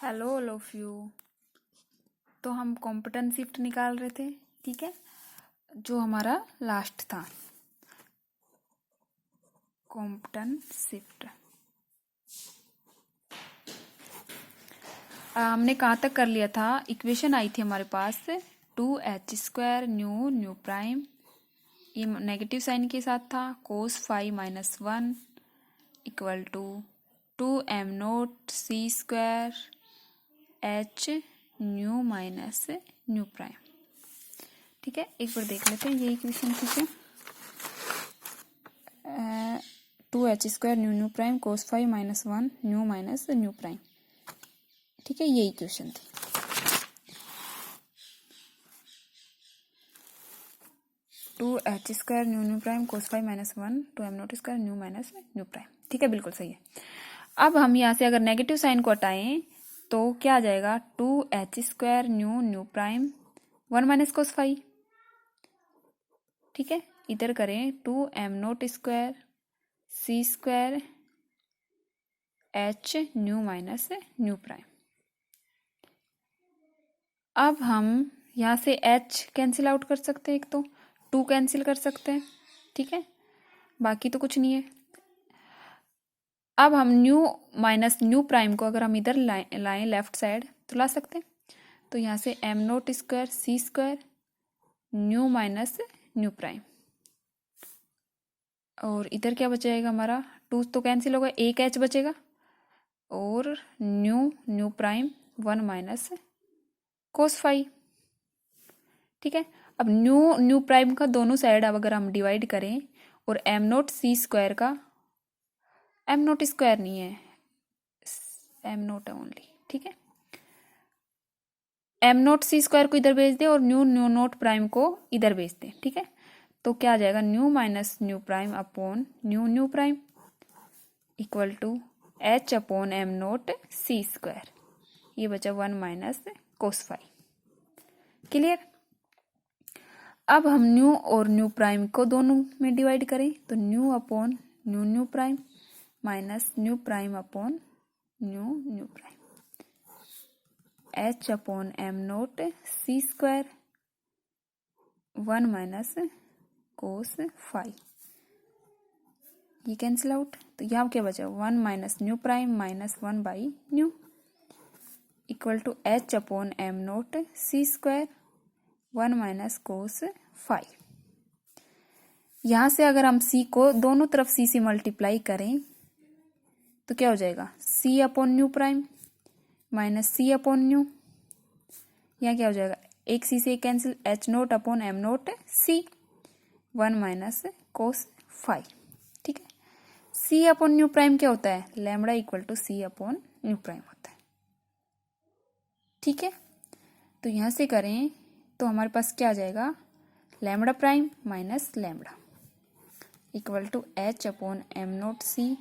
Hello all of you. तो हम competent shift निकाल रहे थे, ठीक है, जो हमारा लास्ट था कॉम्पिटेंट शिफ्ट। हमने कहाँ तक कर लिया था? इक्वेशन आई थी हमारे पास 2h² न्यू प्राइम, ये नेगेटिव साइन के साथ था, cos phi -1 equal to 2m0 c² h nu minus nu prime. ठीक है, एक बार देख लेते हैं ये इक्वेशन, ठीक है। 2h² nu prime cos phi -1 nu minus nu prime, ठीक है, ये इक्वेशन थी। Two H square nu prime cos phi -1 2m0² nu minus nu prime, ठीक है, बिल्कुल सही है। अब हम यहाँ से अगर नेगेटिव साइन को हटाएं तो क्या आ जाएगा? 2h² nu prime 1 minus cos phi, ठीक है। इधर करें 2m0² c² h nu minus nu prime. अब हम यहाँ से h कैंसिल आउट कर सकते हैं, एक तो 2 कैंसिल कर सकते हैं, ठीक है, बाकी तो कुछ नहीं है। अब हम न्यू माइनस न्यू प्राइम को अगर हम इधर लाएं लेफ्ट साइड तो ला सकते हैं। तो यहाँ से m0² c² new minus nu prime, और इधर क्या बचेगा हमारा? 2 तो कैंसिल होगा, एक h बचेगा, और nu prime 1 minus cos phi, ठीक है। अब न्यू प्राइम का दोनों साइड अब अगर हम डिवाइड करें और m0 c² का, m0² नहीं है, m0 है ओनली, ठीक है, m0 c² को इधर भेज दे और न्यू नोट प्राइम को इधर भेज दे, ठीक है। तो क्या आ जाएगा? Nu minus nu prime upon nu prime equal to h upon m0 c², ये बचा 1 माइनस कोस फाई। क्लियर? अब हम न्यू और न्यू प्राइम को दोनों में डिवाइड करें तो nu upon nu prime minus nu prime upon nu prime, h upon m0 c² 1 minus cos phi, ये कैंसिल आउट, तो यहाँ क्या बचा? 1 minus nu prime minus 1 by nu equal to h upon m0 c² 1 minus cos phi. यहाँ से अगर हम c को दोनों तरफ c से मल्टीप्लाई करें तो क्या हो जाएगा? c upon nu prime minus c upon nu, यहाँ क्या हो जाएगा? एक c से cancel, h0 upon m0 c 1 minus cos phi, ठीक है। c अपॉन न्यू प्राइम क्या होता है? Lambda equal to c upon nu prime होता है, ठीक है। तो यहाँ से करें तो हमारे पास क्या आ जाएगा? Lambda prime minus lambda equal to h upon m0 c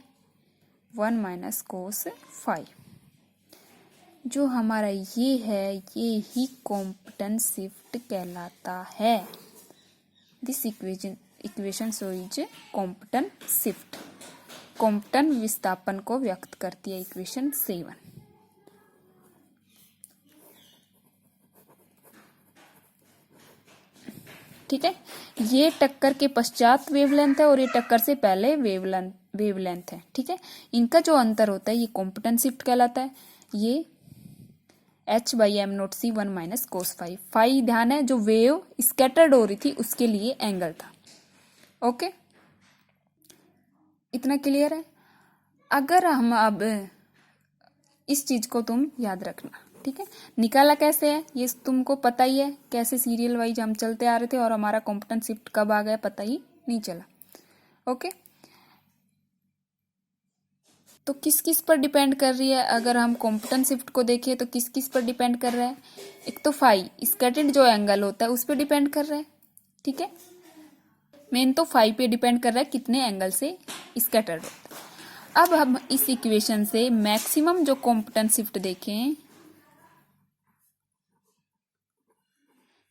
1 minus cos phi. जो हमारा ये है, ये ही कॉम्पिटेंट शिफ्ट कहलाता है। This equation shows competent shift. Competent विस्थापन को व्यक्त करती है इक्वेशन 7। ठीक है, ये टक्कर के पश्चात वेवलेंथ है और ये टक्कर से पहले वेवलेंथ है, ठीक है। इनका जो अंतर होता है ये कॉम्पिटेंट शिफ्ट कहलाता है। ये h/m0 c 1 minus cos phi, phi ध्यान है जो वेव स्कैटर्ड हो रही थी उसके लिए एंगल था। ओके, इतना क्लियर है? अगर हम अब इस चीज को तुम याद रखना, ठीक है। निकाला कैसे है ये तुमको पता ही है, कैसे सीरियल वाइज हम चलते आ रहे थे और हमारा कॉम्पिटेंट शिफ्ट कब आ गया पता ही नहीं चला। ओके, तो किस किस पर डिपेंड कर रही है? अगर हम कॉम्पिटेंट शिफ्ट को देखें तो किस किस पर डिपेंड कर रहा है? एक तो फाई स्कैटर्ड जो एंगल होता है उस पर डिपेंड कर रहा है, ठीक है। मेन तो फाई पे डिपेंड कर रहा है कितने एंगल से स्कैटर्ड होता है। अब हम इस इक्वेशन से मैक्सिमम जो कॉम्पिटेंट शिफ्ट देखें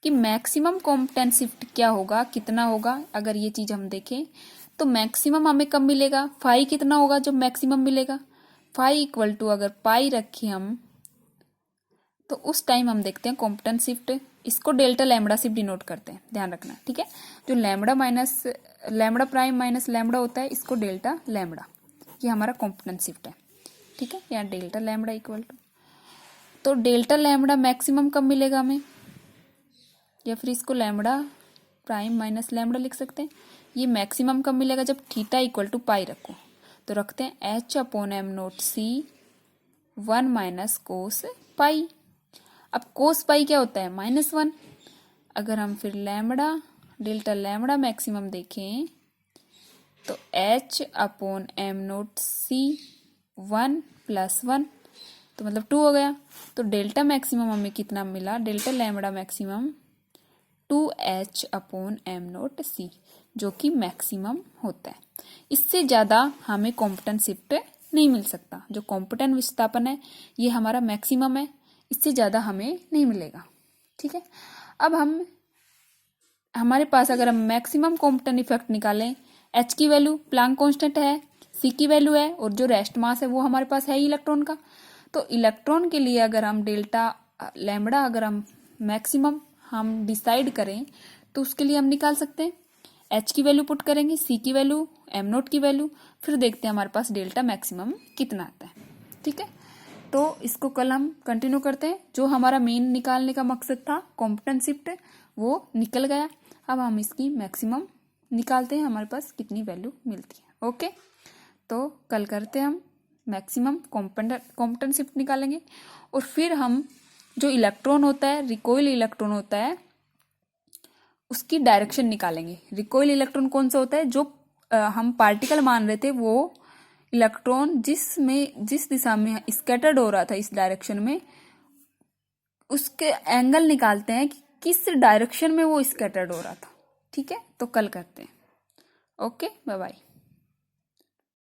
कि मैक्सिमम कॉम्पिटेंट शिफ्ट क्या होगा, कितना होगा। अगर ये चीज हम देखें तो मैक्सिमम हमें कब मिलेगा? फाई कितना होगा जो मैक्सिमम मिलेगा? फाई इक्वल टू अगर पाई रखें हम तो उस टाइम हम देखते हैं कॉम्पिटेंट शिफ्ट, इसको डेल्टा लैम्बडा शिफ्ट डिनोट करते हैं, ध्यान रखना, ठीक है। जो lambda minus lambda prime minus lambda होता है, इसको डेल्टा लैम्बडा, ये हमारा कॉम्पिटेंट शिफ्ट है, ठीक है। यहाँ डेल्टा लैम्बडा इक्वल टू, तो डेल्टा लैम्बडा मैक्सिमम कब मिलेगा हमें, या फिर इसको लैम्बडा प्राइम माइनस लैम्बडा लिख सकते हैं। ये मैक्सिमम कब मिलेगा, जब थीटा इक्वल टू पाई रखो। तो रखते हैं एच अपॉन एम नोट सी 1 माइनस कोस पाई। अब कोस पाई क्या होता है, -1। अगर हम फिर लैम्बडा डेल्टा लैम्बडा मैक्सिमम देखें तो एच अपॉन एम नोट सी 1 + 1, तो मतलब 2 हो गया। तो डेल्टा मैक्सिमम हमें कितना मिला, delta lambda maximum 2h upon m nought c, जो कि मैक्सिमम होता है। इससे ज़्यादा हमें कॉम्पिटेंट शिफ्ट नहीं मिल सकता। जो कॉम्पिटेंट विस्थापन है ये हमारा मैक्सिमम है, इससे ज़्यादा हमें नहीं मिलेगा, ठीक है। अब हमारे पास अगर हम मैक्सिमम कॉम्पिटेंट इफेक्ट निकालें, एच की वैल्यू प्लांक कांस्टेंट है, सी की वैल्यू है, और जो रेस्ट मास है वो हमारे पास है ही इलेक्ट्रॉन का। तो इलेक्ट्रॉन के लिए अगर हम डेल्टा लैम्बडा अगर हम मैक्सिमम हम डिसाइड करें तो उसके लिए हम निकाल सकते हैं, एच की वैल्यू पुट करेंगे, सी की वैल्यू, एम नोट की वैल्यू, फिर देखते हैं हमारे पास डेल्टा मैक्सिमम कितना आता है, ठीक है। तो इसको कल हम कंटिन्यू करते हैं। जो हमारा मेन निकालने का मकसद था कॉम्पिटेंट शिफ्ट, वो निकल गया। अब हम इसकी मैक्सिमम निकालते हैं, हमारे पास कितनी वैल्यू मिलती है। ओके, तो कल करते हैं हम मैक्सिमम कॉम्पिटेंट शिफ्ट निकालेंगे, और फिर हम जो इलेक्ट्रॉन होता है, रिकॉइल इलेक्ट्रॉन होता है, उसकी डायरेक्शन निकालेंगे। रिकॉइल इलेक्ट्रॉन कौन सा होता है, जो हम पार्टिकल मान रहे थे, वो इलेक्ट्रॉन जिस दिशा में स्कैटर्ड हो रहा था इस डायरेक्शन में, उसके एंगल निकालते हैं कि किस डायरेक्शन में वो स्कैटर्ड हो रहा था, ठीक है। तो कल करते हैं। Okay, bye bye.